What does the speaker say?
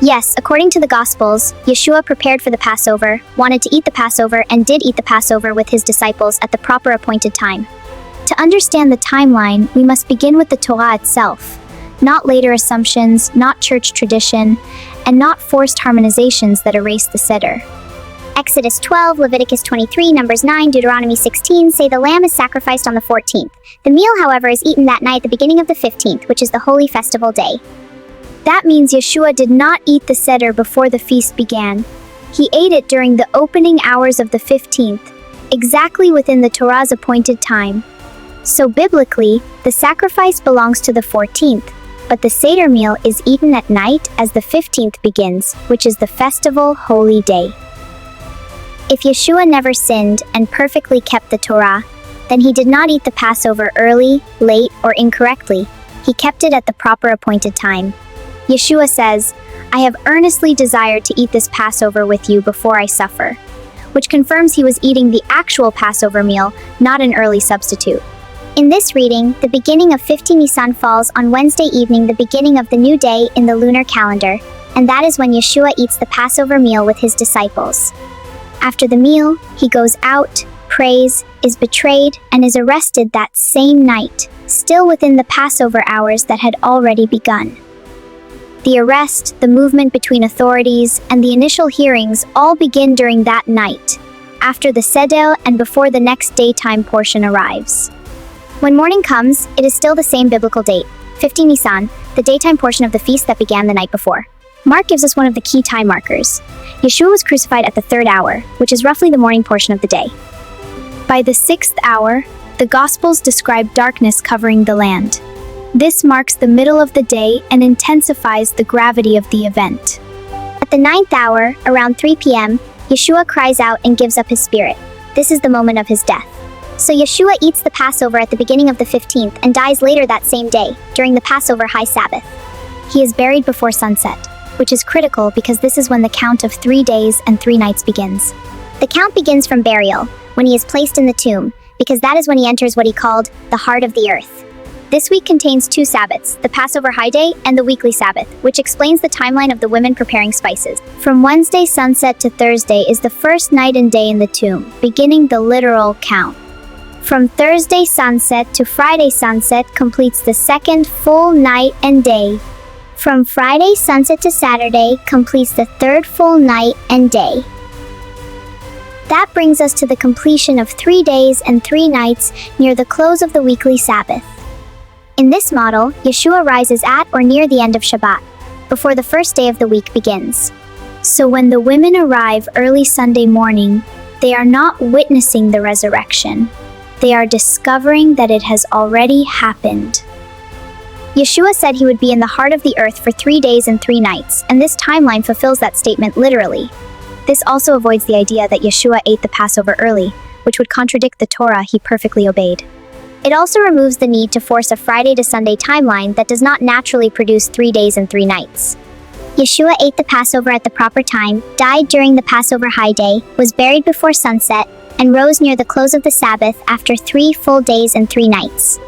Yes, according to the Gospels, Yeshua prepared for the Passover, wanted to eat the Passover, and did eat the Passover with his disciples at the proper appointed time. To understand the timeline, we must begin with the Torah itself, not later assumptions, not church tradition, and not forced harmonizations that erase the Seder. Exodus 12, Leviticus 23, Numbers 9, Deuteronomy 16 say the lamb is sacrificed on the 14th. The meal, however, is eaten that night at the beginning of the 15th, which is the holy festival day. That means Yeshua did not eat the Seder before the feast began. He ate it during the opening hours of the 15th, exactly within the Torah's appointed time. So biblically, the sacrifice belongs to the 14th, but the Seder meal is eaten at night as the 15th begins, which is the festival holy day. If Yeshua never sinned and perfectly kept the Torah, then he did not eat the Passover early, late, or incorrectly. He kept it at the proper appointed time. Yeshua says, "I have earnestly desired to eat this Passover with you before I suffer," which confirms he was eating the actual Passover meal, not an early substitute. In this reading, the beginning of 15 Nisan falls on Wednesday evening, the beginning of the new day in the lunar calendar, and that is when Yeshua eats the Passover meal with his disciples. After the meal, he goes out, prays, is betrayed, and is arrested that same night, still within the Passover hours that had already begun. The arrest, the movement between authorities, and the initial hearings all begin during that night, after the Seder and before the next daytime portion arrives. When morning comes, it is still the same biblical date, 15 Nisan, the daytime portion of the feast that began the night before. Mark gives us one of the key time markers. Yeshua was crucified at the 3rd hour, which is roughly the morning portion of the day. By the 6th hour, the Gospels describe darkness covering the land. This marks the middle of the day and intensifies the gravity of the event. At the 9th hour, around 3 p.m., Yeshua cries out and gives up his spirit. This is the moment of his death. So Yeshua eats the Passover at the beginning of the 15th and dies later that same day, during the Passover high Sabbath. He is buried before sunset, which is critical because this is when the count of 3 days and 3 nights begins. The count begins from burial, when he is placed in the tomb, because that is when he enters what he called the heart of the earth. This week contains 2 Sabbaths, the Passover high day and the weekly Sabbath, which explains the timeline of the women preparing spices. From Wednesday sunset to Thursday is the first night and day in the tomb, beginning the literal count. From Thursday sunset to Friday sunset completes the second full night and day. From Friday sunset to Saturday completes the third full night and day. That brings us to the completion of 3 days and 3 nights near the close of the weekly Sabbath. In this model, Yeshua rises at or near the end of Shabbat, before the first day of the week begins. So when the women arrive early Sunday morning, they are not witnessing the resurrection. They are discovering that it has already happened. Yeshua said he would be in the heart of the earth for 3 days and 3 nights, and this timeline fulfills that statement literally. This also avoids the idea that Yeshua ate the Passover early, which would contradict the Torah he perfectly obeyed. It also removes the need to force a Friday to Sunday timeline that does not naturally produce 3 days and 3 nights. Yeshua ate the Passover at the proper time, died during the Passover high day, was buried before sunset, and rose near the close of the Sabbath after 3 full days and 3 nights.